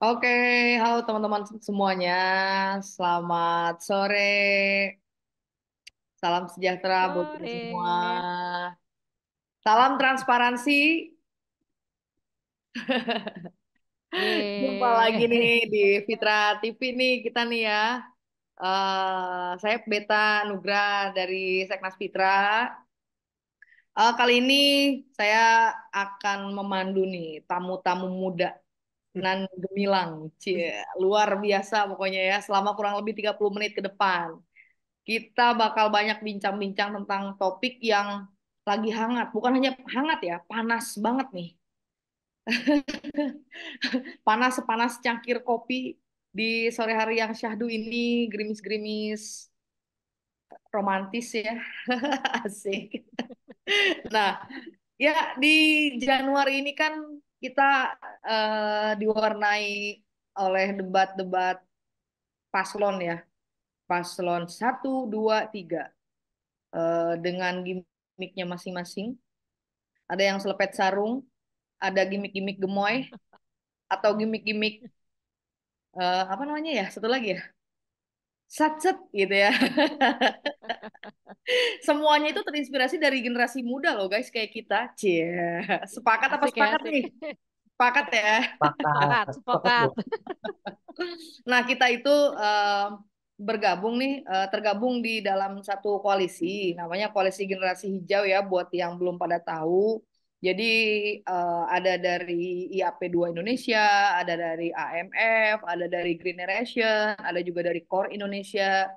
Oke, halo teman-teman semuanya. Selamat sore. Salam sejahtera buat kita semua. Sore. Salam transparansi. Jumpa lagi nih Ye. di Fitra TV nih kita nih ya. Saya Beta Nugra dari Seknas Fitra. Kali ini saya akan memandu nih tamu-tamu muda nan gemilang. Cie, luar biasa pokoknya ya selama kurang lebih 30 menit ke depan. Kita bakal banyak bincang-bincang tentang topik yang lagi hangat. Bukan hanya hangat ya, panas banget nih. Panas sepanas cangkir kopi di sore hari yang syahdu ini, gerimis-gerimis, romantis ya. Asik. Nah, ya di Januari ini kan kita diwarnai oleh debat-debat paslon ya. Paslon satu, 2, 3. Dengan gimmicknya masing-masing. Ada yang selepet sarung, ada gimmick-gimmick gemoy, atau gimmick-gimmick apa namanya ya? Satu lagi ya, satset gitu ya. Semuanya itu terinspirasi dari generasi muda loh guys, kayak kita. Cie, sepakat apa Asik ya, sepakat asik. nih? Sepakat ya. Sepakat, Sepakat, sepakat sepakat. Bu. Nah, kita itu bergabung nih, tergabung di dalam satu koalisi, namanya Koalisi Generasi Hijau ya, buat yang belum pada tahu. Jadi ada dari IAP 2 Indonesia, ada dari AMF, ada dari Green Generation, ada juga dari Core Indonesia,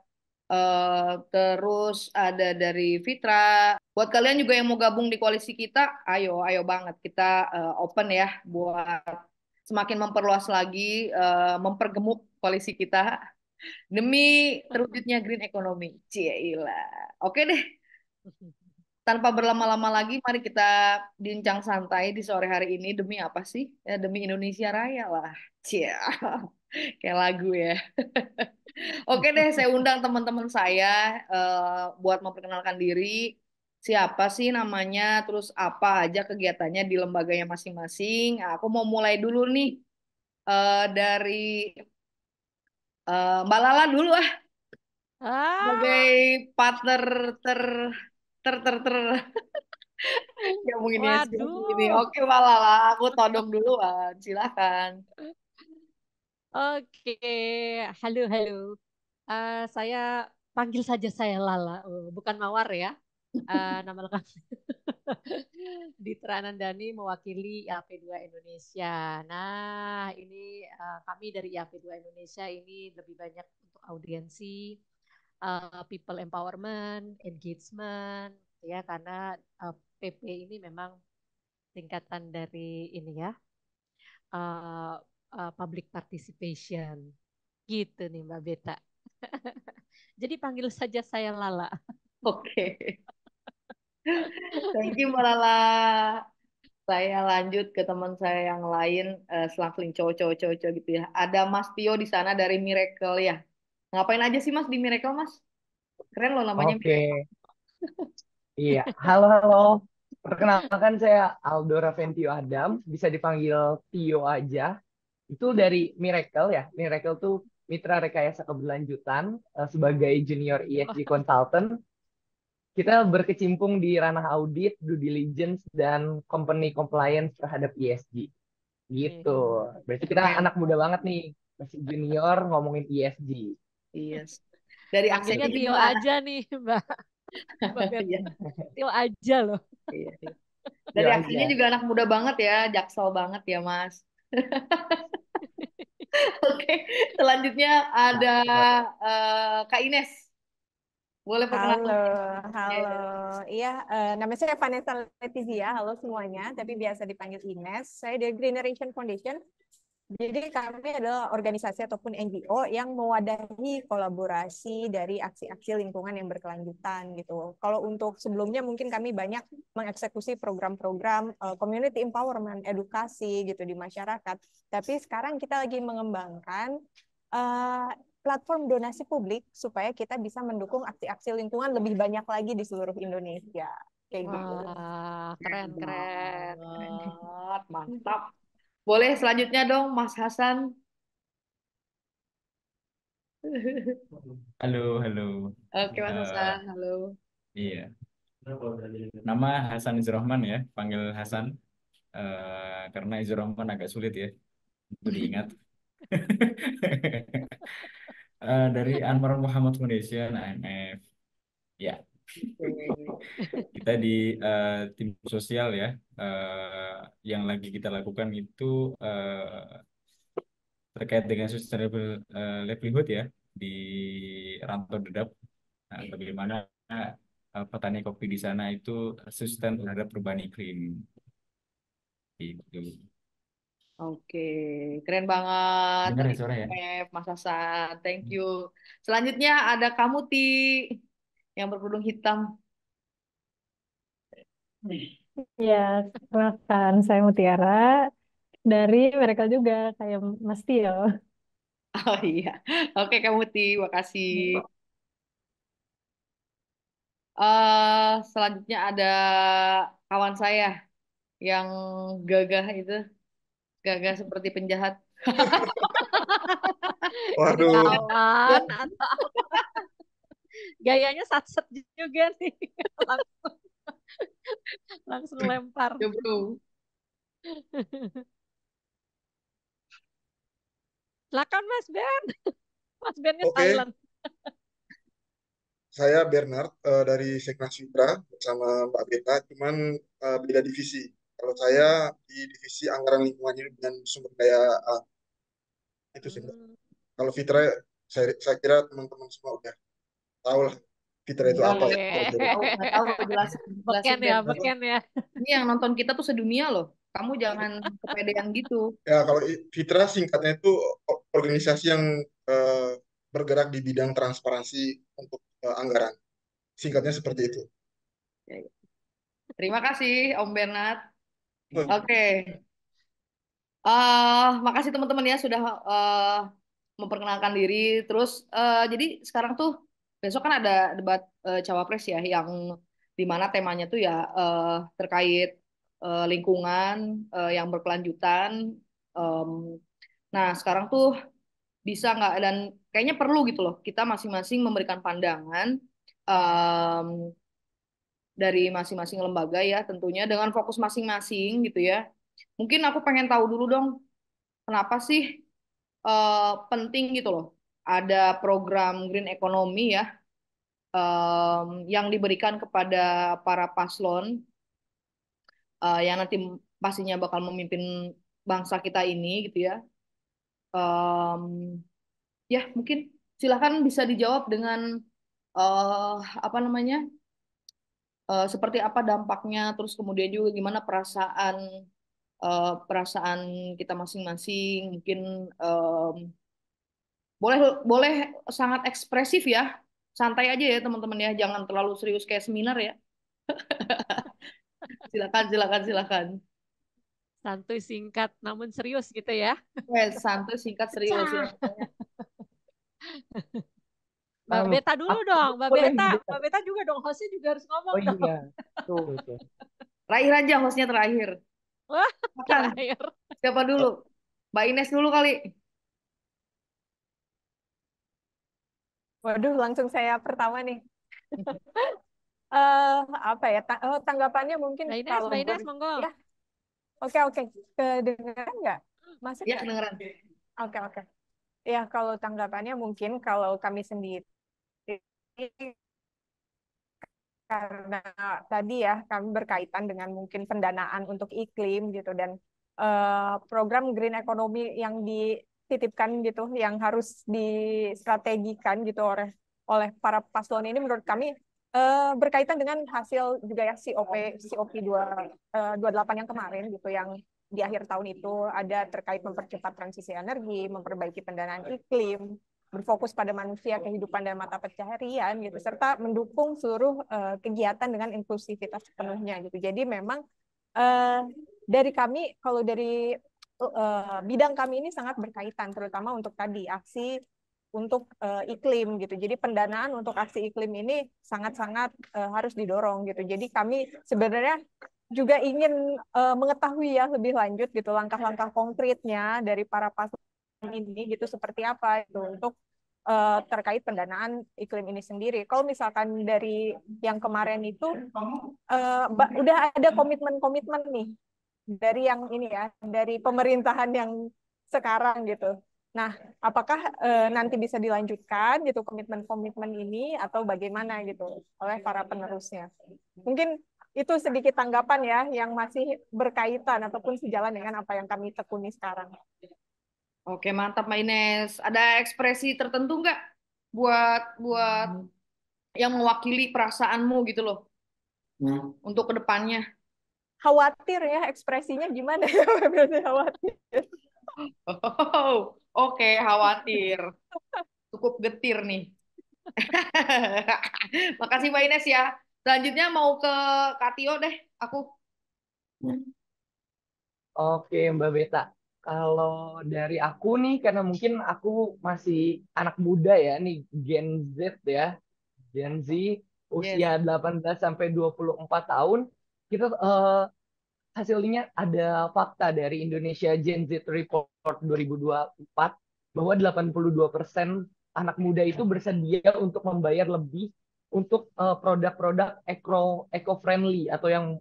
terus ada dari Fitra. Buat kalian juga yang mau gabung di koalisi kita, ayo, ayo banget. Kita open ya buat semakin memperluas lagi, mempergemuk koalisi kita demi terwujudnya green economy. Cieila. Oke deh, tanpa berlama-lama lagi, mari kita bincang santai di sore hari ini demi apa sih? Ya, demi Indonesia Raya lah. Cia, kayak lagu ya. Oke deh, saya undang teman-teman saya buat memperkenalkan diri. Siapa sih namanya, terus apa aja kegiatannya di lembaganya masing-masing. Nah, aku mau mulai dulu nih dari Mbak Lala dulu sebagai Ah, partner ter ter ter ter yang mungkin ini. waduh. Oke Mbak Lala, aku todong duluan. Silakan. Oke. Halo, halo. Saya panggil saja saya Lala. Bukan Mawar ya. Nama lengkap Ditra Nandani mewakili IAP2 Indonesia. Nah, ini kami dari IAP2 Indonesia ini lebih banyak untuk audiensi, people empowerment, engagement, ya karena PP ini memang tingkatan dari ini ya, uh, public participation, gitu nih Mbak Beta. Jadi panggil saja saya Lala. Oke. Thank you Mbak Lala. Saya lanjut ke teman saya yang lain, selang-seling cowok-cowok gitu ya. Ada Mas Tio di sana dari Miracle ya. Ngapain aja sih Mas di Miracle Mas? Keren loh namanya Oke, Miracle. iya. Halo, halo. Perkenalkan saya Aldo Raventio Adam, bisa dipanggil Tio aja. Itu dari Miracle ya. Miracle tuh mitra rekayasa keberlanjutan sebagai junior ESG consultant. Kita berkecimpung di ranah audit, due diligence, dan company compliance terhadap ESG. Nih, Gitu. Berarti kita Keren. anak muda banget nih. Masih junior ngomongin ESG. Iya. Dari panggilnya aksennya Tio juga. aja nih Mbak, Mbak Bet. Iya, Tio aja loh. iya, iya. Tio Dari aslinya aja. juga anak muda banget ya, jaksel banget ya Mas. Oke, selanjutnya ada Cakep. Kak Ines. Boleh Halo, perkenalkan? halo. Iya, nama saya Vanessa Letizia. Halo semuanya, tapi biasa dipanggil Ines. Saya dari Green Generation Foundation. Jadi kami adalah organisasi ataupun NGO yang mewadahi kolaborasi dari aksi-aksi lingkungan yang berkelanjutan gitu. Kalau untuk sebelumnya mungkin kami banyak mengeksekusi program-program community empowerment, edukasi gitu di masyarakat. Tapi sekarang kita lagi mengembangkan eh, platform donasi publik supaya kita bisa mendukung aksi-aksi lingkungan lebih banyak lagi di seluruh Indonesia. Kayak gitu. Wah, Keren keren, keren. banget, mantap. Boleh selanjutnya dong Mas Hasan. Halo, halo. Oke, Mas Eh, Hasan, halo. iya, nama Hasan Izrohman ya, panggil Hasan. Karena Izrohman agak sulit ya untuk diingat. Dari Anwar Muhammad Foundation, AMF. Ya, Oke. kita di tim sosial ya. Yang lagi kita lakukan itu terkait dengan sustainable livelihood ya di Rantau Dedap. Nah, bagaimana petani kopi di sana itu sustain terhadap perubahan iklim. Itu Oke, keren banget dengar dari ya suara ya. Mas Hasan. Thank you. Selanjutnya ada kamu, Ti, yang berkerudung hitam. Ya, kenalkan saya Mutiara dari mereka juga kayak Mas Tio. Oh iya. Oke, kamu, Ti. Makasih. Selanjutnya ada kawan saya yang gagah itu, gagah seperti penjahat. Ini Waduh, kawan atau gayanya satset juga nih. Langsung, langsung lempar. Ya, bro. Silakan Mas Ben. Mas Bennya oke. silent. Saya Bernard dari Seknas Fibra bersama Mbak Beta, cuman beda divisi. Kalau saya di divisi anggaran lingkungan hidup dan sumber daya alam. Itu sih, Mbak. Hmm. Kalau Fitra, saya kira teman-teman semua udah tahu lah Fitra itu Enggak, apa ya. Iya. nggak tahu, jelasin, Beken jelasin ya, Ben. beken ya. Ini yang nonton kita tuh sedunia loh. Kamu jangan kepedean gitu. Ya, kalau Fitra singkatnya itu organisasi yang eh, bergerak di bidang transparansi untuk anggaran. Singkatnya seperti itu. Ya, ya. Terima kasih, Om Bernard. Hmm. Oke. Makasih teman-teman ya sudah memperkenalkan diri. Terus jadi sekarang tuh besok kan ada debat cawapres ya yang dimana temanya tuh ya terkait lingkungan yang berkelanjutan. Em, nah sekarang tuh bisa nggak dan kayaknya perlu gitu loh kita masing-masing memberikan pandangan em, dari masing-masing lembaga ya tentunya dengan fokus masing-masing gitu ya. Mungkin aku pengen tahu dulu dong kenapa sih penting gitu loh. Ada program green economy ya yang diberikan kepada para paslon yang nanti pastinya bakal memimpin bangsa kita ini gitu ya. Em, ya mungkin silahkan bisa dijawab dengan eh apa namanya seperti apa dampaknya, terus kemudian juga gimana perasaan kita masing-masing. Mungkin em, boleh boleh sangat ekspresif ya. Santai aja ya teman-teman ya, jangan terlalu serius kayak seminar ya. Silakan, silakan, silakan. Santuy singkat namun serius gitu ya. Santai, singkat, serius ya. Pecah. Mbak Um, Beta dulu aku dong, Mbak boleh Beta. bisa. Mbak Beta juga dong, hostnya juga harus ngomong Oh dong. iya, tuh. Tuh. Terakhir aja hostnya terakhir. Wah, Silakan. terakhir. Siapa dulu? Mbak Ines dulu kali. Waduh, langsung saya pertama nih. Apa ya? Tanggapannya mungkin kalau Mbak Ines, monggo. ya, oke. Kedengeran nggak? Masuk Ya, nggak? kedengeran. Oke. Ya, kalau tanggapannya mungkin kalau kami sendiri karena tadi ya kami berkaitan dengan mungkin pendanaan untuk iklim gitu dan program green economy yang dititipkan gitu yang harus distrategikan gitu oleh para paslon ini menurut kami berkaitan dengan hasil juga ya COP 28 yang kemarin gitu yang di akhir tahun itu ada terkait mempercepat transisi energi, memperbaiki pendanaan iklim, berfokus pada manusia, kehidupan dan mata pencaharian gitu, serta mendukung seluruh kegiatan dengan inklusivitas sepenuhnya gitu. Jadi memang dari kami, kalau dari bidang kami ini sangat berkaitan, terutama untuk tadi aksi untuk iklim gitu. Jadi pendanaan untuk aksi iklim ini sangat-sangat harus didorong gitu. Jadi kami sebenarnya juga ingin mengetahui ya lebih lanjut gitu langkah-langkah konkretnya dari para paslon ini gitu seperti apa itu untuk terkait pendanaan iklim ini sendiri. Kalau misalkan dari yang kemarin itu udah ada komitmen-komitmen nih dari yang ini ya, dari pemerintahan yang sekarang gitu. Nah, apakah nanti bisa dilanjutkan gitu komitmen-komitmen ini atau bagaimana gitu oleh para penerusnya? Mungkin itu sedikit tanggapan ya yang masih berkaitan ataupun sejalan dengan apa yang kami tekuni sekarang. Oke, mantap Mbak Ines. Ada ekspresi tertentu nggak buat buat yang mewakili perasaanmu gitu loh untuk kedepannya? Khawatir ya ekspresinya gimana ya? Berarti khawatir. Oh, oke, khawatir. Cukup getir nih. Makasih Mbak Ines ya. Selanjutnya mau ke Katio deh, aku. Oke, Mbak Beta. Kalau dari aku nih, karena mungkin aku masih anak muda ya, nih Gen Z ya, Gen Z, Yes. usia 18 sampai 24 tahun, kita hasilnya ada fakta dari Indonesia Gen Z Report 2024 bahwa 82% anak muda itu bersedia untuk membayar lebih untuk produk-produk eco-friendly atau yang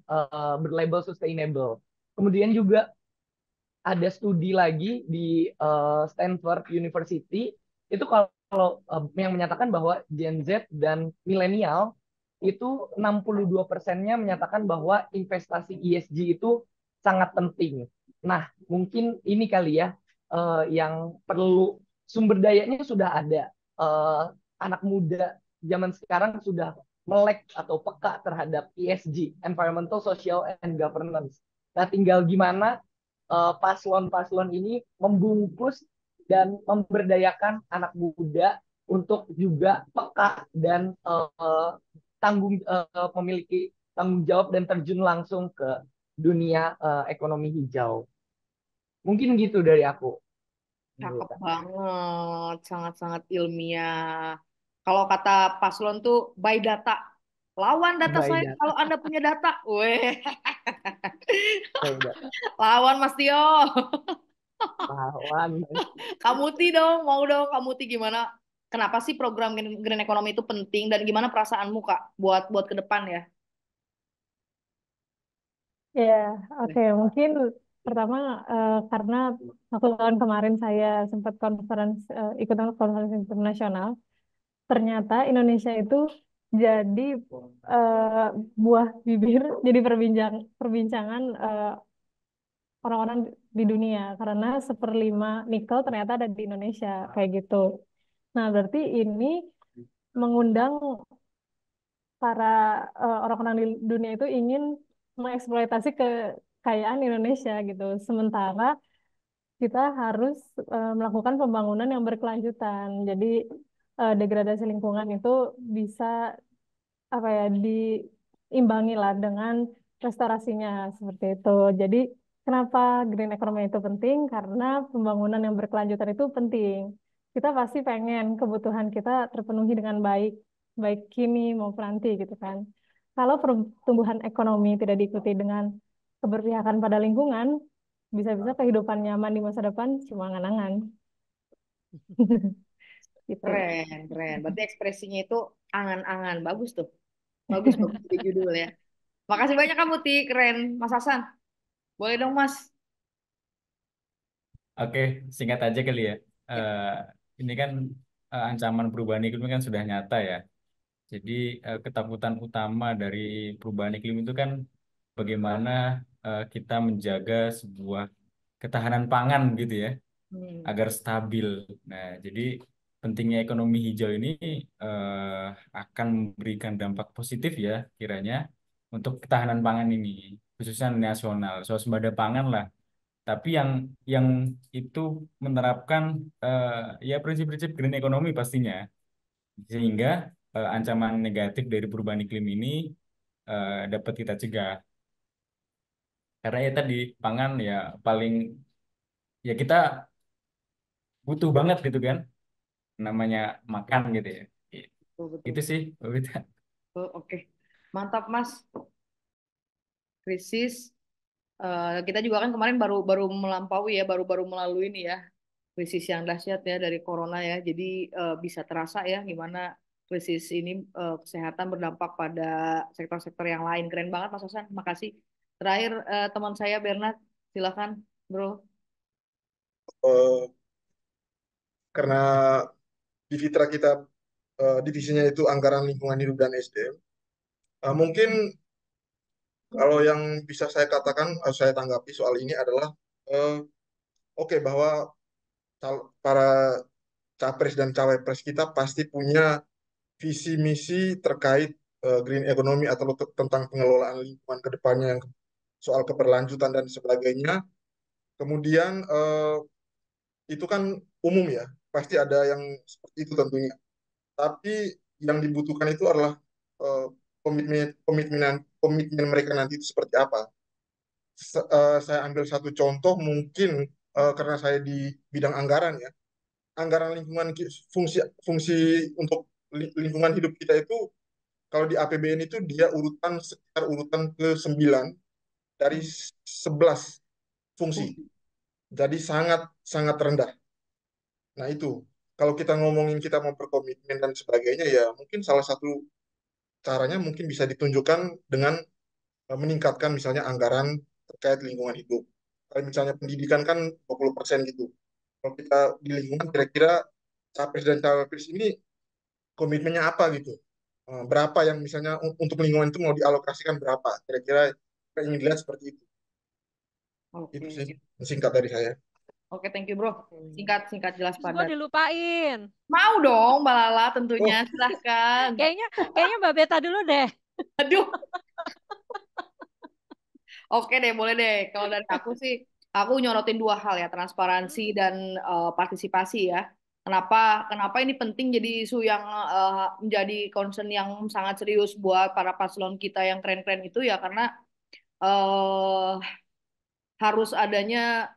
berlabel sustainable. Kemudian juga ada studi lagi di Stanford University itu kalau yang menyatakan bahwa Gen Z dan milenial itu 62%-nya menyatakan bahwa investasi ESG itu sangat penting. Nah, mungkin ini kali ya yang perlu sumber dayanya sudah ada. Anak muda zaman sekarang sudah melek atau peka terhadap ESG, Environmental, Social, and Governance. Nah, tinggal gimana paslon-paslon ini membungkus dan memberdayakan anak muda untuk juga peka dan memiliki tanggung jawab dan terjun langsung ke dunia ekonomi hijau. Mungkin gitu dari aku. Cakep banget, sangat-sangat ilmiah. Kalau kata paslon tuh by data. Lawan data By saya data, kalau Anda punya data. Weh, by data. lawan Mas Tio. Pahlawan. Kamuti dong, mau dong Kamuti gimana? Kenapa sih program Green Economy itu penting dan gimana perasaanmu Kak buat buat ke depan ya? Ya, oke. Mungkin pertama karena waktu tahun kemarin saya sempat ikut konferensi internasional, ternyata Indonesia itu jadi eh, buah bibir, jadi perbincangan orang-orang di dunia karena seperlima nikel ternyata ada di Indonesia kayak gitu. Nah, berarti ini mengundang para orang-orang di dunia itu ingin mengeksploitasi kekayaan Indonesia gitu. Sementara kita harus melakukan pembangunan yang berkelanjutan. Jadi degradasi lingkungan itu bisa apa ya diimbangi lah dengan restorasinya seperti itu. Jadi kenapa green economy itu penting? Karena pembangunan yang berkelanjutan itu penting. Kita pasti pengen kebutuhan kita terpenuhi dengan baik, baik kini maupun nanti gitu kan. Kalau pertumbuhan ekonomi tidak diikuti dengan keberpihakan pada lingkungan, bisa-bisa kehidupan nyaman di masa depan cuma angan-angan. Gitu. Keren, keren. Berarti ekspresinya itu angan-angan. Bagus tuh. Bagus, bagus di judul ya. Makasih banyak Kak Muti, keren. Mas Hasan, boleh dong Mas? Oke, singkat aja kali ya. Eh, ini kan ancaman perubahan iklim kan sudah nyata ya. Jadi ketakutan utama dari perubahan iklim itu kan bagaimana kita menjaga sebuah ketahanan pangan gitu ya, Hmm, agar stabil. Nah, jadi pentingnya ekonomi hijau ini akan memberikan dampak positif ya kiranya untuk ketahanan pangan ini, khususnya nasional, swasembada pangan lah. Tapi yang itu menerapkan eh, ya prinsip-prinsip green economy pastinya, sehingga ancaman negatif dari perubahan iklim ini dapat kita cegah. Karena ya tadi pangan ya paling ya kita butuh banget gitu kan, namanya makan gitu ya. betul, betul. Itu sih, Mbak Wita. Betul, oke. Mantap Mas. Krisis. Kita juga kan kemarin baru baru melampaui ya, baru baru melalui ini ya. krisis yang dahsyat ya dari corona ya. Jadi bisa terasa ya gimana krisis ini kesehatan berdampak pada sektor-sektor yang lain. Keren banget Mas Hasan, makasih. Terakhir teman saya Bernard, silakan bro. Eh, karena di Fitra kita divisinya itu anggaran lingkungan hidup dan SDM. Mungkin kalau yang bisa saya katakan, saya tanggapi soal ini adalah eh, oke bahwa para capres dan cawapres kita pasti punya visi misi terkait green economy atau tentang pengelolaan lingkungan ke depannya, yang soal keberlanjutan dan sebagainya. Kemudian itu kan umum ya, pasti ada yang seperti itu tentunya. Tapi yang dibutuhkan itu adalah eh, komitmen mereka nanti itu seperti apa. Saya ambil satu contoh mungkin karena saya di bidang anggaran ya. Anggaran lingkungan fungsi fungsi untuk lingkungan hidup kita itu kalau di APBN itu dia sekitar urutan ke-9 dari 11 fungsi. Jadi sangat sangat rendah. Nah, itu kalau kita ngomongin kita mau berkomitmen dan sebagainya ya mungkin salah satu caranya mungkin bisa ditunjukkan dengan meningkatkan misalnya anggaran terkait lingkungan hidup. Kalau misalnya pendidikan kan 20% gitu. Kalau kita di lingkungan kira-kira capres dan cawapres ini komitmennya apa gitu. Berapa yang misalnya untuk lingkungan itu mau dialokasikan berapa. Kira-kira yang ingin dilihat seperti itu. Itu Oke. sih singkat dari saya. Oke, thank you bro. Singkat, singkat, jelas, Terus gue padat. dilupain. Mau dong, Mbak Lala tentunya. Oh, Silahkan. Kayaknya Mbak Beta dulu deh. Aduh. Oke deh, boleh deh. Kalau dari aku sih, aku nyorotin dua hal ya, transparansi dan partisipasi ya. Kenapa? Kenapa ini penting jadi isu yang menjadi concern yang sangat serius buat para paslon kita yang keren-keren itu ya, karena eh, harus adanya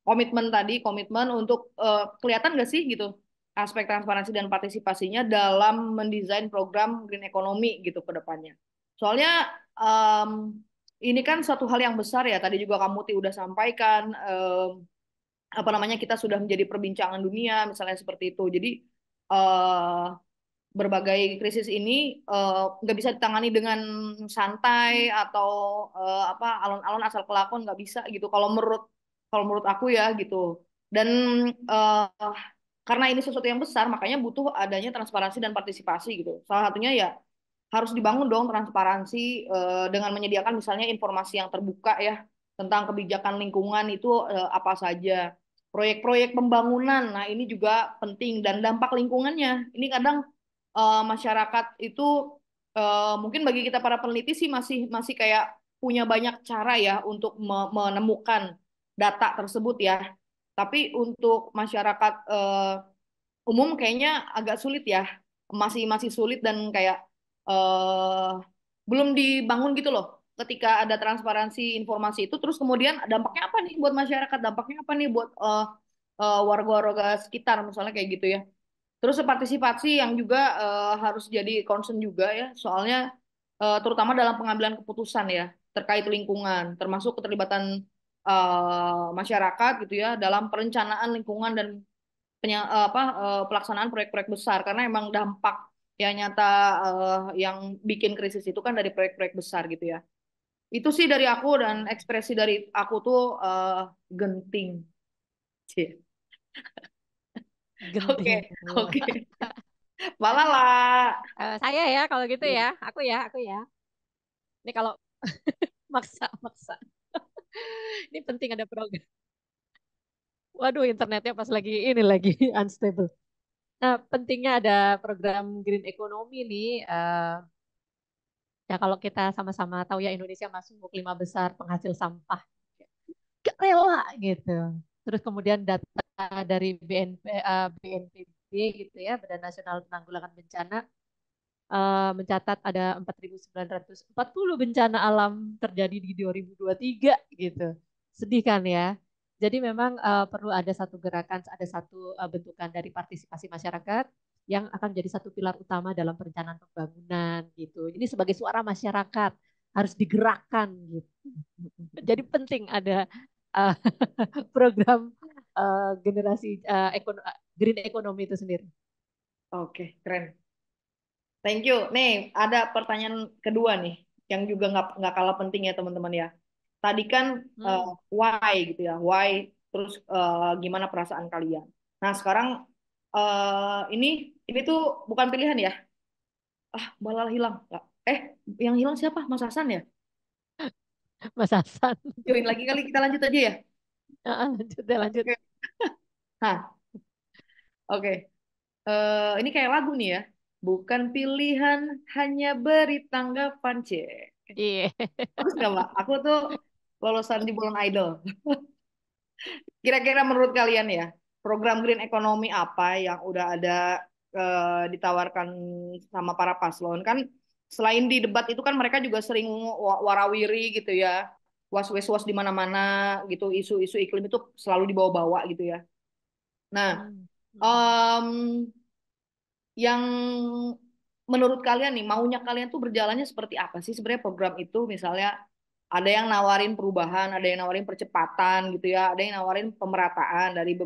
komitmen tadi, komitmen untuk kelihatan gak sih gitu aspek transparansi dan partisipasinya dalam mendesain program green economy gitu ke depannya. Soalnya em, ini kan satu hal yang besar ya. Tadi juga kamu udah sampaikan apa namanya kita sudah menjadi perbincangan dunia misalnya seperti itu. Jadi eh, berbagai krisis ini nggak bisa ditangani dengan santai atau apa alon-alon asal kelakon nggak bisa gitu kalau menurut aku ya gitu dan eh, karena ini sesuatu yang besar makanya butuh adanya transparansi dan partisipasi gitu salah satunya ya harus dibangun dong transparansi dengan menyediakan misalnya informasi yang terbuka ya tentang kebijakan lingkungan itu apa saja proyek-proyek pembangunan nah ini juga penting dan dampak lingkungannya ini kadang masyarakat itu mungkin bagi kita para peneliti sih masih masih kayak punya banyak cara ya untuk menemukan data tersebut ya. Tapi untuk masyarakat umum kayaknya agak sulit ya, masih masih sulit dan kayak eh, belum dibangun gitu loh. Ketika ada transparansi informasi itu, terus kemudian dampaknya apa nih buat masyarakat, dampaknya apa nih buat warga-warga sekitar, misalnya kayak gitu ya. Terus partisipasi yang juga harus jadi concern juga ya, soalnya terutama dalam pengambilan keputusan ya terkait lingkungan, termasuk keterlibatan masyarakat gitu ya dalam perencanaan lingkungan dan pelaksanaan proyek-proyek besar karena emang dampak yang nyata yang bikin krisis itu kan dari proyek-proyek besar gitu ya. Itu sih dari aku dan ekspresi dari aku tuh genting. Cie. Oke, Genting. oke. Malah lah. Saya ya kalau gitu ya. Aku ya. Ini kalau maksa. Ini penting ada program. Waduh, internetnya pas lagi ini lagi unstable. Nah, pentingnya ada program green economy nih. Ya kalau kita sama-sama tahu ya Indonesia masuk 5 besar penghasil sampah. Gak rela gitu. Terus kemudian data dari BNPB gitu ya, Badan Nasional Penanggulangan Bencana mencatat ada 4.940 bencana alam terjadi di 2023 gitu. Sedih kan ya. Jadi memang perlu ada satu gerakan, ada satu bentukan dari partisipasi masyarakat yang akan jadi satu pilar utama dalam perencanaan pembangunan gitu. Ini sebagai suara masyarakat harus digerakkan gitu. Jadi penting ada uh, program generasi green economy itu sendiri. Oke, keren. Thank you. Nih, ada pertanyaan kedua nih, yang juga nggak kalah penting ya teman-teman ya. Tadi kan Hmm. why gitu ya, why, terus gimana perasaan kalian. Nah, sekarang ini tuh bukan pilihan ya. Ah, malah hilang. Nggak. Yang hilang siapa? Mas Hasan ya? Mas Hasan. Join lagi kali, kita lanjut aja ya. Lanjut deh, lanjut. Oke. Nah, oke. Ini kayak lagu nih ya. Bukan pilihan, hanya beri tanggapan, C. Iya. Bagus nggak, Mbak? Aku tuh lulusan di Bulan Idol. Kira-kira menurut kalian ya, program green economy apa yang udah ada ditawarkan sama para paslon? Kan selain di debat itu kan mereka juga sering warawiri gitu ya. Was-was di mana-mana gitu, isu-isu iklim itu selalu dibawa-bawa gitu ya. Nah, Hmm. em, yang menurut kalian nih maunya kalian tuh berjalannya seperti apa sih sebenarnya program itu, misalnya ada yang nawarin perubahan, ada yang nawarin percepatan gitu ya, ada yang nawarin pemerataan dari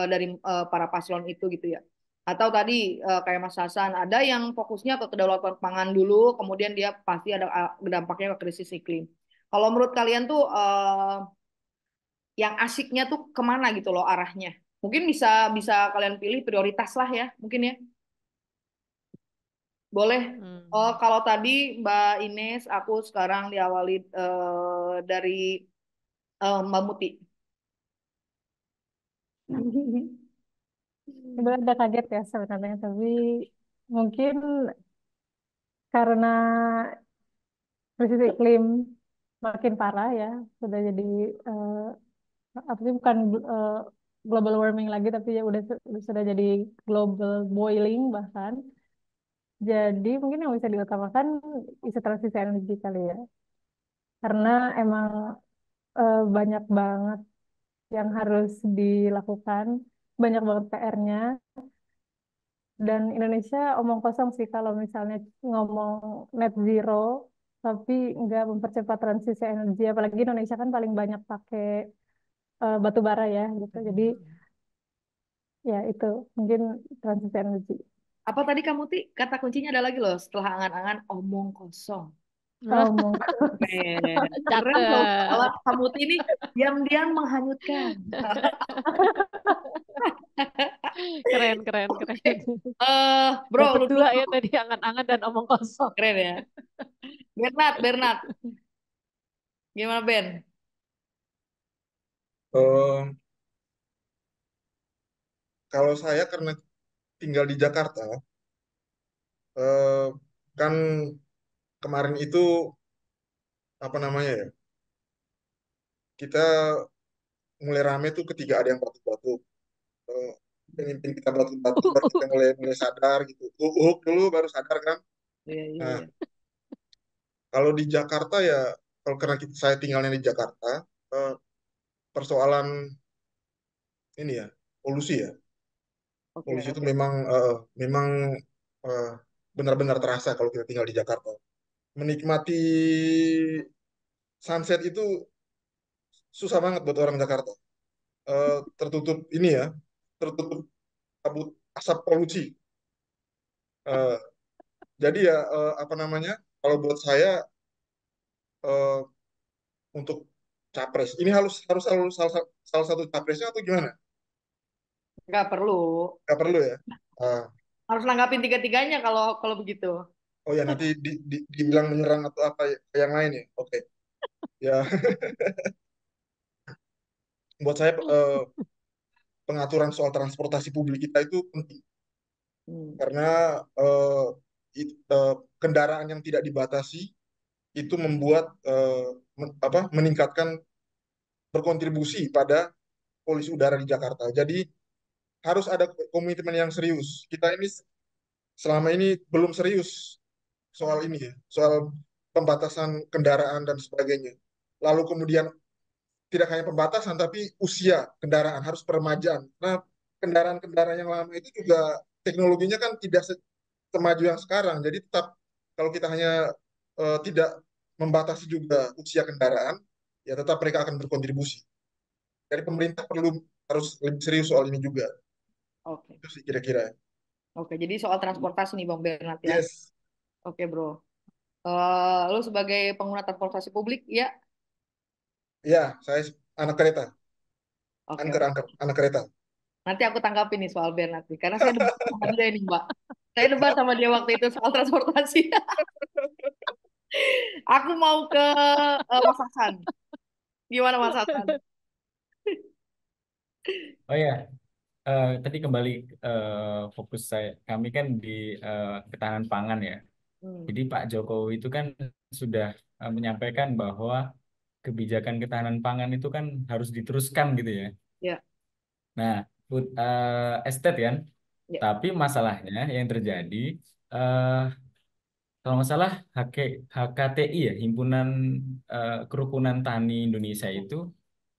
dari para paslon itu gitu ya, atau tadi kayak Mas Hasan ada yang fokusnya ke kedaulatan pangan dulu, kemudian dia pasti ada dampaknya ke krisis iklim. Kalau menurut kalian tuh yang asiknya tuh kemana gitu loh arahnya, mungkin bisa bisa kalian pilih prioritas lah ya mungkin ya. Boleh. Oh, Hmm. kalau tadi Mbak Ines, aku sekarang diawali dari Mbak Muti. Sebenarnya ada kaget ya sebenarnya, tapi mungkin karena krisis iklim makin parah ya, sudah jadi apa sih, bukan eh, global warming lagi, tapi ya udah sudah jadi global boiling bahkan. Jadi mungkin yang bisa diutamakan isu transisi energi kali ya, karena emang banyak banget yang harus dilakukan, banyak banget PR-nya. Dan Indonesia omong kosong sih kalau misalnya ngomong net zero, tapi nggak mempercepat transisi energi. Apalagi Indonesia kan paling banyak pakai batu bara ya gitu. Jadi ya itu mungkin transisi energi. Apa tadi kamu Ti? Kata kuncinya ada lagi loh setelah angan-angan omong kosong. Omong. Keren. Keren loh. Kalau Catet. kamu Ti ini diam-diam menghanyutkan. Keren, keren, keren. Bro, Dapat lu dulu dua bro. ya tadi, angan-angan dan omong kosong. Keren ya. Bernard. Gimana Ben? Eh, kalau saya karena tinggal di Jakarta, eh, kan kemarin itu apa namanya ya, kita mulai rame tuh ketika ada yang batuk-batuk. Eh, Pemimpin kita batuk-batuk, baru kita mulai mulai sadar gitu. Uhuk dulu baru sadar kan. Iya, iya, Nah, iya. kalau di Jakarta ya, kalau karena saya tinggalnya di Jakarta, eh, persoalan ini ya, polusi ya. Oke, Polusi itu oke. memang eh, benar-benar terasa kalau kita tinggal di Jakarta. Menikmati sunset itu susah banget buat orang Jakarta. Tertutup ini ya, tertutup kabut asap polusi. Eh, jadi ya apa namanya? Kalau buat saya eh, untuk capres ini harus salah satu capresnya atau gimana? Nggak perlu. Nggak perlu ya. Ah, Harus nanggapin tiga-tiganya kalau kalau begitu. oh ya nanti dibilang menyerang atau apa yang lain ya. Oke. Ya buat saya pengaturan soal transportasi publik kita itu penting Hmm. karena kendaraan yang tidak dibatasi itu membuat meningkatkan berkontribusi pada polusi udara di Jakarta. Jadi harus ada komitmen yang serius. Kita ini selama ini belum serius soal ini ya, soal pembatasan kendaraan dan sebagainya. Lalu kemudian tidak hanya pembatasan, tapi usia kendaraan harus peremajaan. Nah, kendaraan-kendaraan yang lama itu juga teknologinya kan tidak semaju yang sekarang. Jadi tetap kalau kita hanya tidak membatasi juga usia kendaraan, ya tetap mereka akan berkontribusi. Jadi pemerintah perlu harus lebih serius soal ini juga. Oke. Itu sih kira-kira. Oke, jadi soal transportasi nih Bang Bernard ya. Yes. Oke, Bro. Lu sebagai pengguna transportasi publik, ya? Ya, saya anak kereta, Oke, angker, oke. angker, anak kereta. Nanti aku tanggapi nih soal Bernard nih, karena saya debat sama dia nih, Mbak. Saya debat sama dia waktu itu soal transportasi. Aku mau ke Mas Hasan. Gimana Mas Hasan? Oh ya, tadi kembali fokus kami kan di ketahanan pangan ya. Hmm, Jadi Pak Jokowi itu kan sudah menyampaikan bahwa kebijakan ketahanan pangan itu kan harus diteruskan gitu ya. ya, Nah, food estate kan. ya. Tapi masalahnya yang terjadi, eh, kalau nggak salah HKTI ya, Himpunan Kerukunan Tani Indonesia itu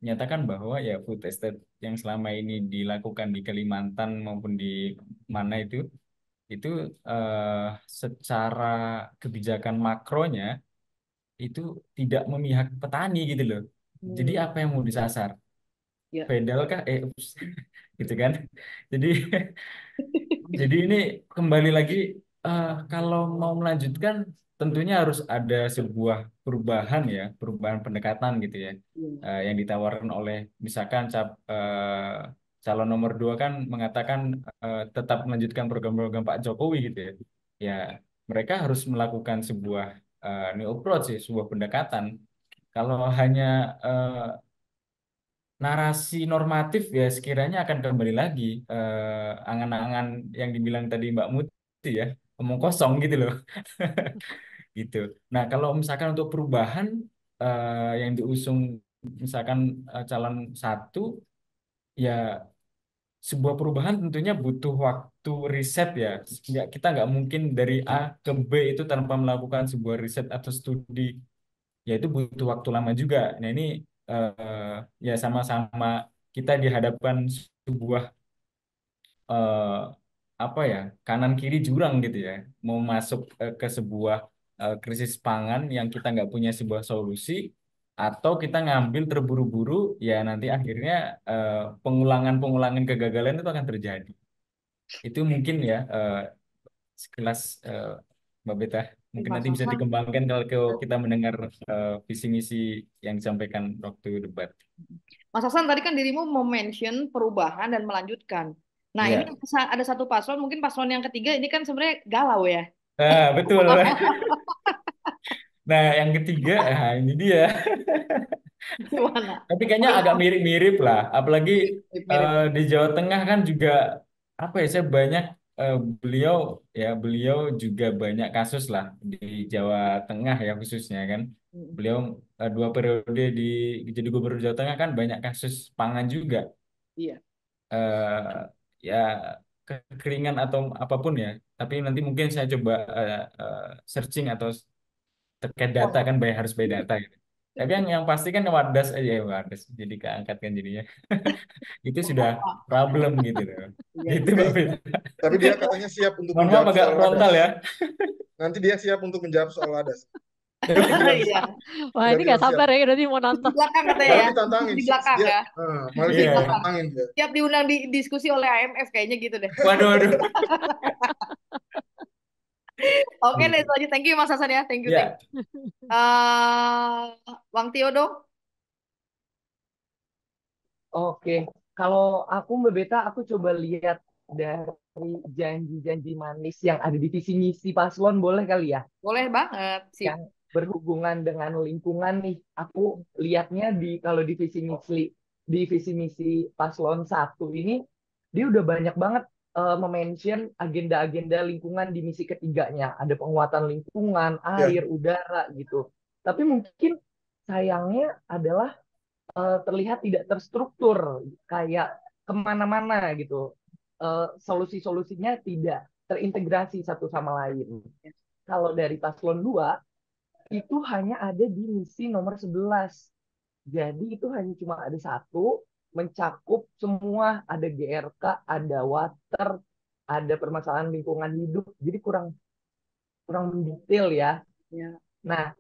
menyatakan bahwa ya food estate yang selama ini dilakukan di Kalimantan maupun di mana itu eh, secara kebijakan makronya itu tidak memihak petani gitu loh. Jadi Hmm, apa yang mau disasar? ya. Pedal kah? Ups. Gitu kan. Jadi Jadi ini kembali lagi kalau mau melanjutkan tentunya harus ada sebuah perubahan ya, perubahan pendekatan gitu ya, Iya. yang ditawarkan oleh misalkan calon nomor 2 kan mengatakan tetap melanjutkan program-program Pak Jokowi gitu ya. Ya mereka harus melakukan sebuah new approach sih, sebuah pendekatan. Kalau hanya eh, narasi normatif ya sekiranya akan kembali lagi angan-angan yang dibilang tadi Mbak Muti ya omong kosong gitu loh gitu. Nah kalau misalkan untuk perubahan yang diusung misalkan calon satu ya sebuah perubahan tentunya butuh waktu riset ya. Kita nggak mungkin dari A ke B itu tanpa melakukan sebuah riset atau studi ya itu butuh waktu lama juga. Nah ini ya sama-sama kita dihadapkan sebuah eh, apa ya kanan kiri jurang gitu ya, mau masuk ke sebuah krisis pangan yang kita nggak punya sebuah solusi atau kita ngambil terburu-buru ya nanti akhirnya pengulangan-pengulangan kegagalan itu akan terjadi. Itu mungkin ya sekilas Mbak Beta. Mungkin Mas nanti bisa Hasan. dikembangkan kalau kita mendengar visi misi yang disampaikan waktu debat. Mas Hasan tadi kan dirimu mau mention perubahan dan melanjutkan. Nah, ini Iya, ada satu paslon, mungkin paslon yang ketiga ini kan sebenarnya galau ya. betul. Nah, yang ketiga, ini dia. Gimana? Tapi Oh kayaknya iya, agak mirip-mirip lah. Apalagi mirip. di Jawa Tengah kan juga apa ya? Saya banyak eh, beliau beliau juga banyak kasus lah di Jawa Tengah ya khususnya kan. Mm, Beliau 2 periode jadi gubernur Jawa Tengah kan banyak kasus pangan juga. iya. eh ya kekeringan atau apapun ya. Tapi nanti mungkin saya coba searching atau terkait data Oh, kan harus by data gitu. Tapi yang pasti kan Wardas aja ya Wardas jadi keangkat kan jadinya. Itu sudah problem gitu loh. iya, Itu iya. Tapi Mbak Fit. tapi dia katanya siap untuk Mohon maaf menjawab agak soal frontal Ladas. ya. Nanti dia siap untuk menjawab soal Ladas. Udah bilang Iya. Wah, udah ini nggak bilang siap. sabar ya, berarti mau Di nonton. belakang katanya Malah ya. ditantangin Di belakang dia, ya. malah Di Iya. belakang. ditantangin dia. Siap diundang di diskusi oleh AMF kayaknya gitu deh. Waduh waduh. Oke deh, itu aja. Thank you Mas Hasan ya. Thank you, thank Ya, you. Bang Tio dong. Oke, kalau aku Mbak Beta, aku coba lihat dari janji-janji manis yang ada di visi misi paslon, boleh kali ya? Boleh banget. Sip. Yang berhubungan dengan lingkungan nih. Aku lihatnya kalau di visi misi paslon satu ini, dia udah banyak banget memention agenda-agenda lingkungan di misi ketiganya. Ada penguatan lingkungan, Ya, air, udara gitu. Tapi mungkin sayangnya adalah terlihat tidak terstruktur, kayak kemana-mana gitu. Solusi-solusinya tidak terintegrasi satu sama lain. Kalau dari paslon 2 itu hanya ada di misi nomor 11. Jadi itu hanya cuma ada satu, mencakup semua, ada GRK, ada water, ada permasalahan lingkungan hidup. Jadi kurang kurang mendetail ya. Ya. Nah,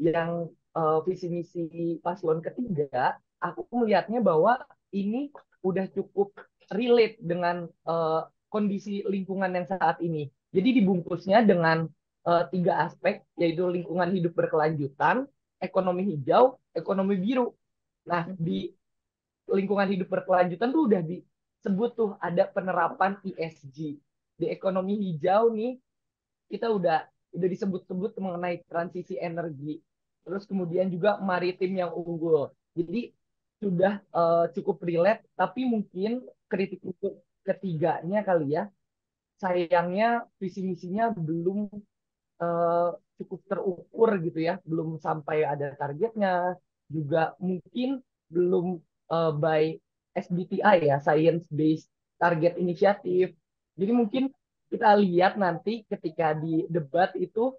yang visi misi paslon ketiga, aku melihatnya bahwa ini udah cukup relate dengan kondisi lingkungan yang saat ini. Jadi dibungkusnya dengan tiga aspek, yaitu lingkungan hidup berkelanjutan, ekonomi hijau, ekonomi biru. Nah, di lingkungan hidup berkelanjutan tuh udah disebut tuh ada penerapan ESG. Di ekonomi hijau nih kita udah disebut-sebut mengenai transisi energi. Terus kemudian juga maritim yang unggul. Jadi sudah cukup relate, tapi mungkin kritik untuk ketiganya kali ya. Sayangnya visi misinya belum eh, cukup terukur gitu ya, belum sampai ada targetnya, juga mungkin belum by SBTI ya, Science Based Target Initiative. Jadi mungkin kita lihat nanti ketika di debat itu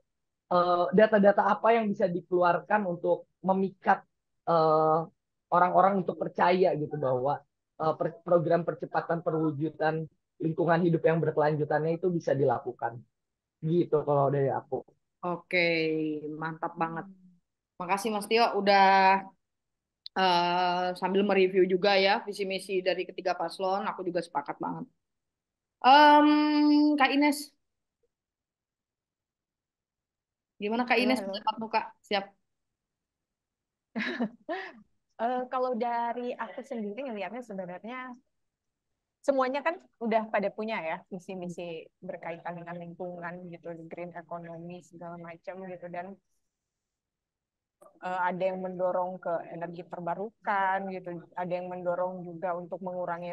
data-data apa yang bisa dikeluarkan untuk memikat eh, orang-orang untuk percaya gitu bahwa program percepatan perwujudan lingkungan hidup yang berkelanjutannya itu bisa dilakukan. Gitu kalau dari aku. Oke, mantap banget. Makasih Mas Tio udah sambil mereview juga ya visi misi dari ketiga paslon. Aku juga sepakat banget. Kak Ines, gimana Kak Halo, Ines halo. pendapatmu Kak? Siap. Kalau dari aku sendiri ngelihatnya sebenarnya semuanya kan udah pada punya ya visi misi berkaitan dengan lingkungan gitu, green economy segala macam gitu, dan ada yang mendorong ke energi terbarukan gitu, ada yang mendorong juga untuk mengurangi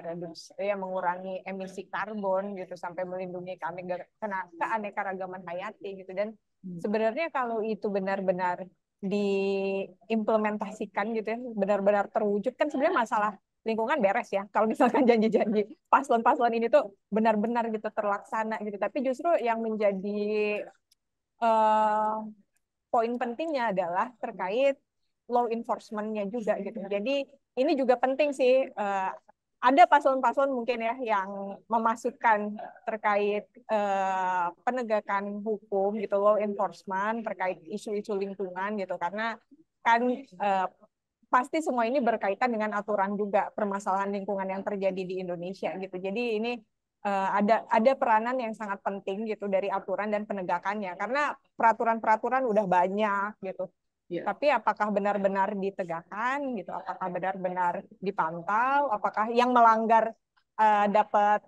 mengurangi emisi karbon gitu sampai melindungi keanekaragaman hayati gitu. Dan sebenarnya kalau itu benar-benar diimplementasikan gitu ya, benar-benar terwujud, kan sebenarnya masalah lingkungan beres ya kalau misalkan janji-janji paslon-paslon ini tuh benar-benar gitu terlaksana gitu. Tapi justru yang menjadi eh, poin pentingnya adalah terkait law enforcement-nya juga gitu. Jadi ini juga penting sih. Ada paslon-paslon mungkin ya yang memasukkan terkait penegakan hukum gitu, law enforcement terkait isu-isu lingkungan gitu, karena kan pasti semua ini berkaitan dengan aturan juga permasalahan lingkungan yang terjadi di Indonesia gitu. Jadi ini ada peranan yang sangat penting gitu dari aturan dan penegakannya, karena peraturan-peraturan udah banyak gitu. Tapi apakah benar-benar ditegakkan gitu? Apakah benar-benar dipantau? Apakah yang melanggar dapat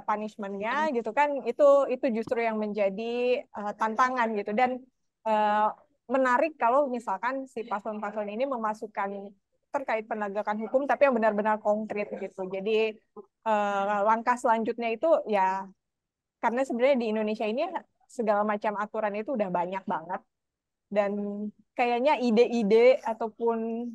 punishment-nya gitu kan? Itu justru yang menjadi tantangan gitu. Dan uh, menarik kalau misalkan si paslon-paslon ini memasukkan terkait penegakan hukum tapi yang benar-benar konkret gitu. Jadi langkah selanjutnya itu ya, karena sebenarnya di Indonesia ini segala macam aturan itu udah banyak banget, dan kayaknya ide-ide ataupun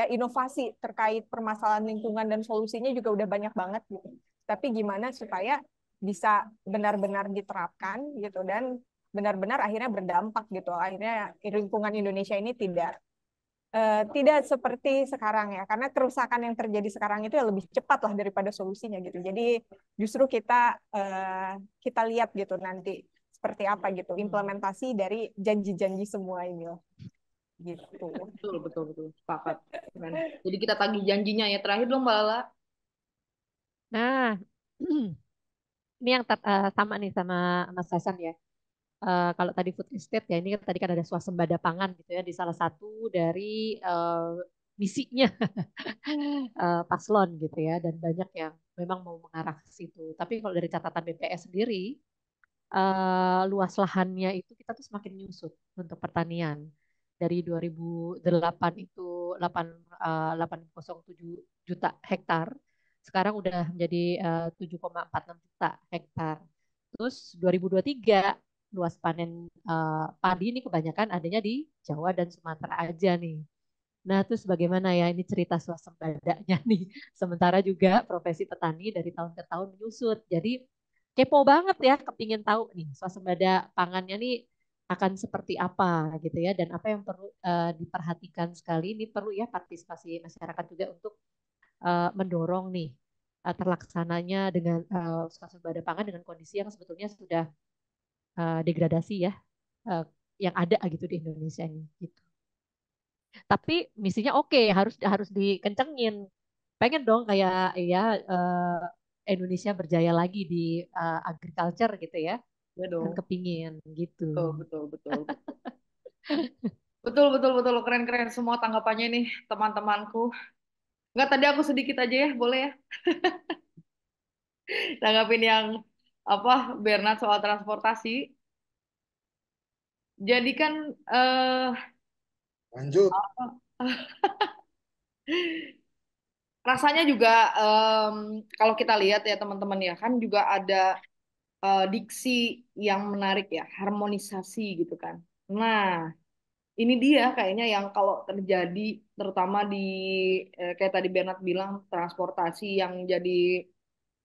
inovasi terkait permasalahan lingkungan dan solusinya juga udah banyak banget gitu. Tapi gimana supaya bisa benar-benar diterapkan gitu dan benar-benar akhirnya berdampak gitu. Akhirnya lingkungan Indonesia ini tidak seperti sekarang ya, karena kerusakan yang terjadi sekarang itu ya lebih cepat lah daripada solusinya gitu. Jadi justru kita lihat gitu nanti seperti apa gitu implementasi dari janji-janji semua ini loh. Gitu. Betul, betul, betul. Sepakat. Keren. Jadi kita tagih janjinya ya. Terakhir dong Mbak Lala. Nah, ini yang sama nih sama Mas Hasan ya. Kalau tadi food estate ya, ini kan tadi kan ada swasembada pangan gitu ya di salah satu dari misinya paslon gitu ya, dan banyak yang memang mau mengarah ke situ. Tapi kalau dari catatan BPS sendiri, luas lahannya itu kita tuh semakin menyusut untuk pertanian. Dari 2008 itu 807 juta hektar, sekarang udah menjadi 7,46 juta hektar. Terus 2023 luas panen padi ini kebanyakan adanya di Jawa dan Sumatera aja nih. Nah, terus bagaimana ya ini cerita swasembadanya nih. Sementara juga profesi petani dari tahun ke tahun menyusut. Jadi kepo banget ya, kepingin tahu nih swasembada pangannya nih akan seperti apa gitu ya, dan apa yang perlu diperhatikan sekali. Ini perlu ya partisipasi masyarakat juga untuk mendorong nih terlaksananya dengan swasembada pangan dengan kondisi yang sebetulnya sudah degradasi ya, uh, yang ada gitu di Indonesia ini gitu. Tapi misinya oke, harus harus dikencengin pengen dong kayak ya Indonesia berjaya lagi di agriculture gitu ya. Ya Kan dong. kepingin gitu. Betul, betul, betul, betul. Betul, betul, betul. Keren-keren semua tanggapannya nih, teman-temanku. Enggak, tadi aku sedikit aja ya, boleh ya? Tanggapin yang apa Bernard soal transportasi. Jadi kan Lanjut. rasanya juga kalau kita lihat ya teman-teman ya kan juga ada diksi yang menarik ya, harmonisasi gitu kan. Nah, ini dia kayaknya yang kalau terjadi terutama di kayak tadi Bernard bilang transportasi yang jadi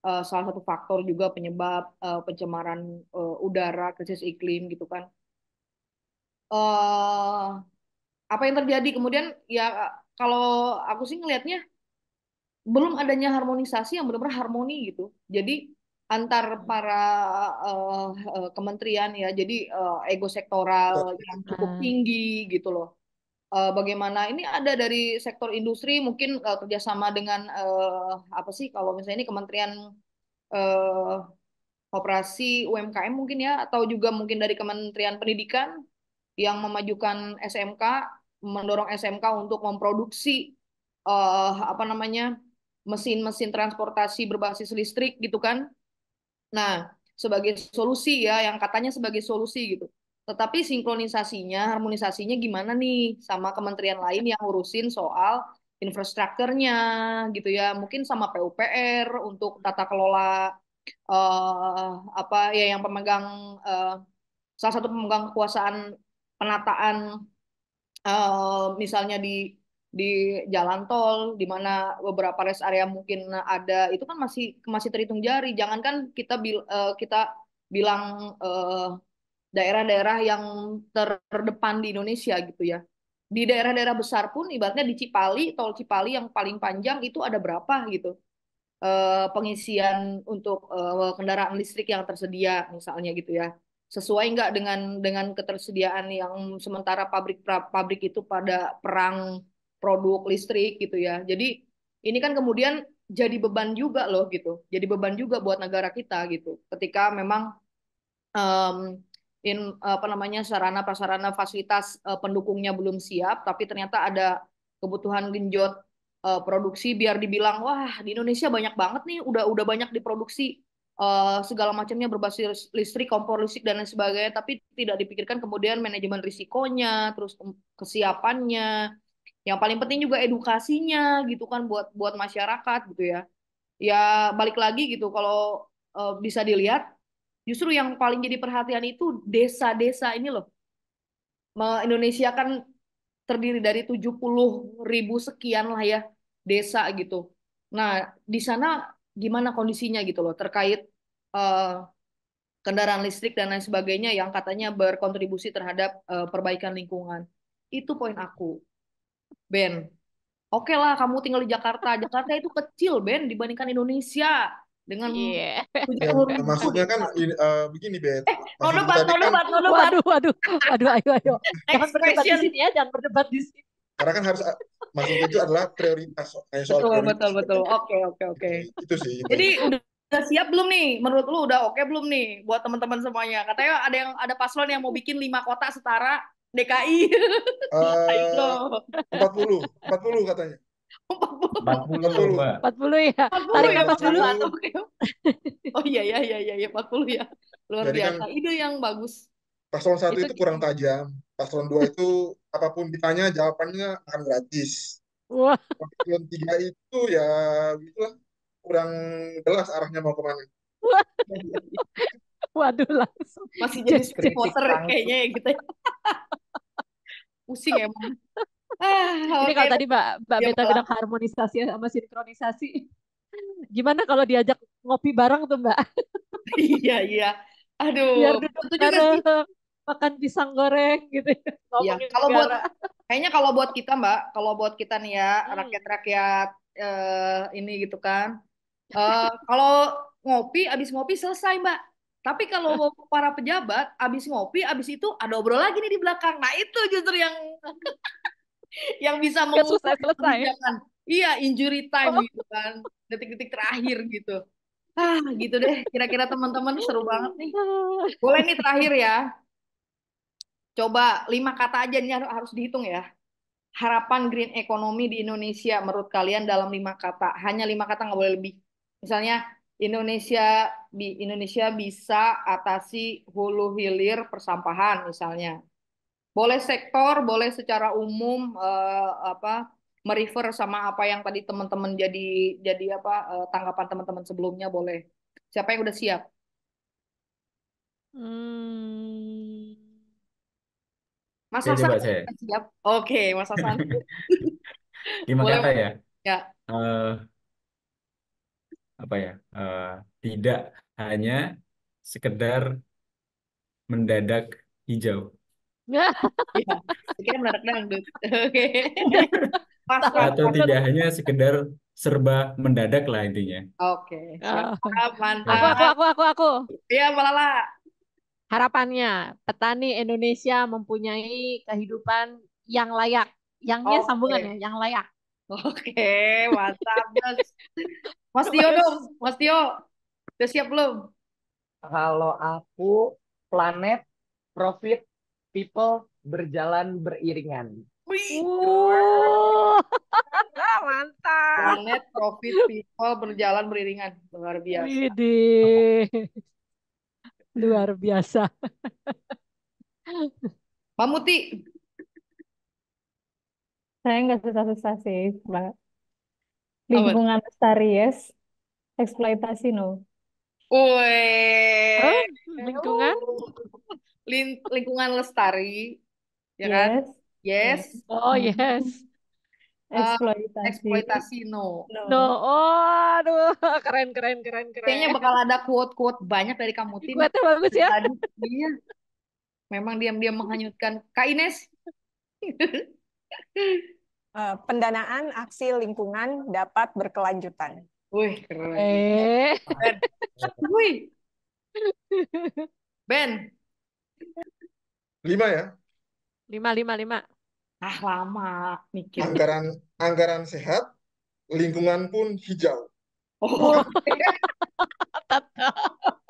salah satu faktor juga penyebab pencemaran udara, krisis iklim gitu kan. eh Apa yang terjadi kemudian ya kalau aku sih ngelihatnya belum adanya harmonisasi yang benar-benar harmoni gitu. Jadi antar para kementerian ya, jadi ego sektoral yang cukup Nah, tinggi gitu loh. Bagaimana ini ada dari sektor industri mungkin kerjasama dengan apa sih kalau misalnya ini Kementerian eh, Koperasi UMKM mungkin ya atau juga mungkin dari Kementerian Pendidikan yang memajukan SMK, mendorong SMK untuk memproduksi apa namanya mesin-mesin transportasi berbasis listrik gitu kan. Nah, sebagai solusi ya, yang katanya sebagai solusi gitu. Tetapi sinkronisasinya, harmonisasinya gimana nih sama kementerian lain yang ngurusin soal infrastrukturnya gitu ya. Mungkin sama PUPR untuk tata kelola apa ya yang pemegang eh, salah satu pemegang kekuasaan penataan misalnya di jalan tol di mana beberapa rest area mungkin ada itu kan masih masih terhitung jari. Jangankan kita bilang daerah-daerah yang terdepan di Indonesia gitu ya. Di daerah-daerah besar pun ibaratnya di Cipali, tol Cipali yang paling panjang itu ada berapa gitu pengisian untuk kendaraan listrik yang tersedia misalnya gitu ya sesuai nggak dengan ketersediaan yang sementara pabrik itu pada perang produk listrik gitu ya jadi ini kan kemudian jadi beban juga loh gitu jadi beban juga buat negara kita gitu ketika memang em, apa namanya sarana prasarana fasilitas pendukungnya belum siap tapi ternyata ada kebutuhan genjot produksi biar dibilang wah di Indonesia banyak banget nih udah banyak diproduksi segala macamnya berbasis listrik kompor listrik dan lain sebagainya tapi tidak dipikirkan kemudian manajemen risikonya terus kesiapannya yang paling penting juga edukasinya gitu kan buat buat masyarakat gitu ya ya balik lagi gitu kalau bisa dilihat justru yang paling jadi perhatian itu desa-desa ini loh. Indonesia kan terdiri dari 70.000 sekian lah ya desa gitu. Nah, di sana gimana kondisinya gitu loh terkait eh, kendaraan listrik dan lain sebagainya yang katanya berkontribusi terhadap perbaikan lingkungan. Itu poin aku, Ben. Oke lah, kamu tinggal di Jakarta. Jakarta itu kecil, Ben, dibandingkan Indonesia dengan iya. tujuh Ya, puluh ribu maksudnya gitu. kan begini, Bet. No Maksudku debat, tadi no kan, debat, no debat. Waduh, waduh, waduh, ayo. Jangan Next berdebat di question. sini ya, jangan berdebat di sini. karena kan harus, maksudku itu adalah prioritas, kayak soal Betul, prioritas. betul, betul. Oke, oke, oke. Itu sih Jadi intinya. udah siap belum nih? Menurut lu udah oke belum nih buat teman-teman semuanya? Katanya ada paslon yang mau bikin 5 kota setara DKI. Eh Ayo. 40 katanya. 40 loh 40. Mbak. 40 ya. 40 Tarik ya nafas dulu. perasaan. 40. Oke. Oh iya, iya, iya, iya, iya, 40 ya. Luar Jadi kan biasa. Ide yang bagus. paslon satu Itu itu kurang tajam. Paslon 2 itu apapun ditanya jawabannya akan gratis. wah, Paslon 3 itu ya gitulah, kurang jelas arahnya mau kemana. wah, Iya, iya, iya. waduh langsung. Masih jadi swing Kritik voter langsung. kayaknya ya gitu ya. Pusing emang. Ah, Ini oke. kalau tadi Mbak Mbak Ya, Beta Mbak. bilang harmonisasi sama sinkronisasi. Gimana kalau diajak ngopi bareng tuh Mbak? Iya, iya. Aduh, Biar duduk itu juga sih. bareng, makan pisang goreng gitu ya, Iya, ngomongin kalau buat negara. kayaknya kalau buat kita Mbak, kalau buat kita nih ya Hmm. rakyat-rakyat ini gitu kan. Kalau ngopi, abis ngopi selesai Mbak. Tapi kalau para pejabat, abis ngopi, abis itu ada obrol lagi nih di belakang. Nah itu justru yang bisa Gak mengubah selesai-selesai. kebijakan. Iya, injury time Oh. gitu kan. Detik-detik terakhir gitu. Ah, gitu deh. Kira-kira teman-teman seru banget nih. Boleh nih terakhir ya. Coba 5 kata aja nih harus dihitung ya. Harapan green economy di Indonesia menurut kalian dalam 5 kata. Hanya 5 kata, nggak boleh lebih. Misalnya Indonesia Indonesia bisa atasi hulu hilir persampahan misalnya. Boleh sektor, boleh secara umum apa merefer sama apa yang tadi teman-teman jadi apa tanggapan teman-teman sebelumnya boleh. Siapa yang udah siap? Hmm. Mas Saya Hasan coba saya. udah siap? Oke, Mas Hasan. 5 kata Boleh ya. ya. Eh, apa ya? Tidak hanya sekedar mendadak hijau Iya. Kira mendadak dangdut. Oke. Pas, pas, atau pas. tidak hanya sekedar serba mendadak lah intinya. Oke, Ah. siap, Ya. Aku. Iya, Malala. Harapannya petani Indonesia mempunyai kehidupan yang layak. Yangnya sambungan ya, Oke, yang layak. oke, mantap, Jos. Mas Tio dong, Mas Tio. Udah siap belum? Kalau aku planet, profit, people berjalan beriringan. Wih, Wuh, mantap. planet, profit, people berjalan beriringan. Luar biasa. Widih, luar biasa. Mbak Muti. Saya nggak susah-susah sih, Mbak. Apa? Lingkungan lestari, yes. Eksploitasi, no. Hah? Wih. Lingkungan? Lingkungan lestari, ya kan? Yes. Yes. Yes. Oh yes. Eh, Eksploitasi, eksploitasi, no. No, no. oh, aduh, keren. Kayaknya bakal ada quote-quote banyak dari Kak Muti nih. Kuatnya bagus ya. Tadi, iya. Memang diam-diam menghanyutkan. Kak Ines? Pendanaan aksi lingkungan dapat berkelanjutan. Wih, keren. Eh, Ben. Wih, Ben. 5 ya. 5. Ah, lama mikir. Anggaran anggaran sehat, lingkungan pun hijau. Oh, Oh, tata,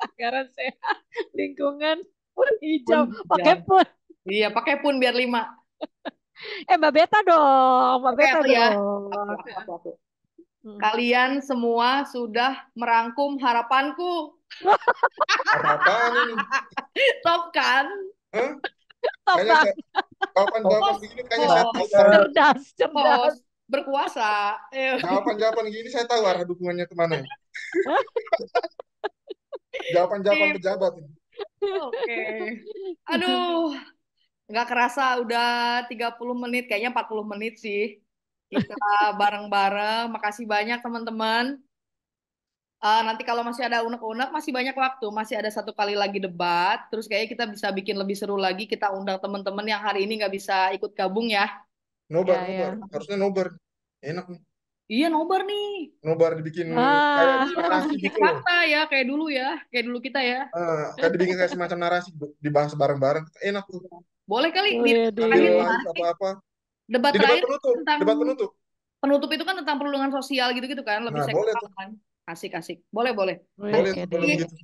anggaran sehat, lingkungan pun hijau, pun pakai hijau. pun. Iya, pakai pun biar 5. Mbak Beta dong, Mbak Oke, Beta aku ya. dong. Aku. Hmm. Kalian semua sudah merangkum harapanku. Apaan ini? Top kan? Hah? Top Kayaknya banget, jawaban-jawaban Host, begini kayaknya saya tahu host, arah cerdas. host, berkuasa. jawaban-jawaban begini saya tahu arah dukungannya kemana. Jawaban-jawaban Sip. pejabat ini. Oke. Aduh, nggak kerasa udah 30 menit, kayaknya 40 menit sih. Kita bareng-bareng. Makasih banyak teman-teman. Nanti kalau masih ada unek-unek, masih banyak waktu. Masih ada 1 kali lagi debat. Terus kayaknya kita bisa bikin lebih seru lagi. Kita undang teman-teman yang hari ini nggak bisa ikut gabung ya. Nobar, Ya. harusnya nobar. Enak nih. Iya, nobar nih. Nobar dibikin kayak Ah, narasi Sedikit gitu loh. fakta ya, kayak dulu ya. Kayak dulu kita ya. Kayak dibikin kayak semacam narasi dibahas bareng-bareng. Enak tuh. Boleh kali di debat Sambil terakhir Widih. live menarik nih. apa-apa. Debat Di terakhir tentang debat penutup. penutup itu kan tentang perlindungan sosial gitu-gitu kan, lebih Nah, boleh sektoral tuh. kan. Asik-asik. Boleh. Boleh Nanti tuh Widih. kalau begitu.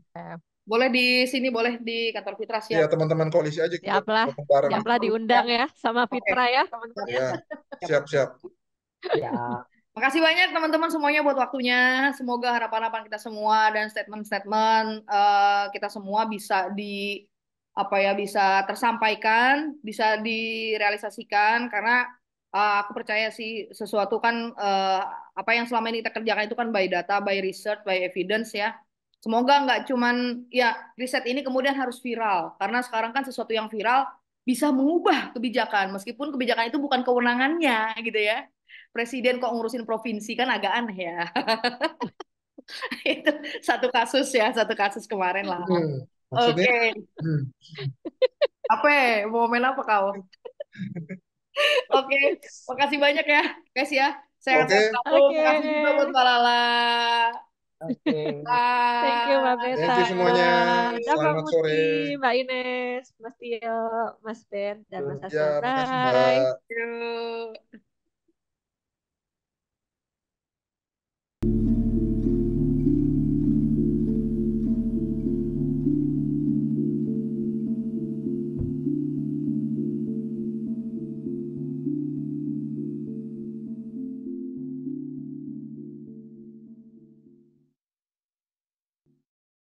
boleh di sini, boleh di kantor Fitra Ya, siap. teman-teman koalisi aja kita Siaplah, ngomong bareng. siaplah diundang ya sama Oke. Fitra ya, teman-teman ya. Ya, siap-siap. Ya, Makasih banyak teman-teman semuanya buat waktunya. Semoga harapan-harapan kita semua dan statement-statement kita semua bisa bisa tersampaikan, bisa direalisasikan karena aku percaya sih sesuatu kan apa yang selama ini kita kerjakan itu kan by data, by research, by evidence ya. Semoga nggak cuman ya riset ini kemudian harus viral karena sekarang kan sesuatu yang viral bisa mengubah kebijakan meskipun kebijakan itu bukan kewenangannya gitu ya. Presiden kok ngurusin provinsi kan agak aneh ya. Itu satu kasus kemarin lah. Maksudnya? Oke, apa mau main apa kau? Oke, makasih banyak ya, guys ya. Sehat-sehat Oke. selalu. Makasih juga buat Mbak Lala. oke. Thank you Mbak Bye. Beta. Thank you semuanya. Dah Mbak Selamat Muti, sore. Mbak Ines, Mas Tio, Mas Ben, dan Mas Ya, Hasan. makasih Bye. Mbak. Yuk.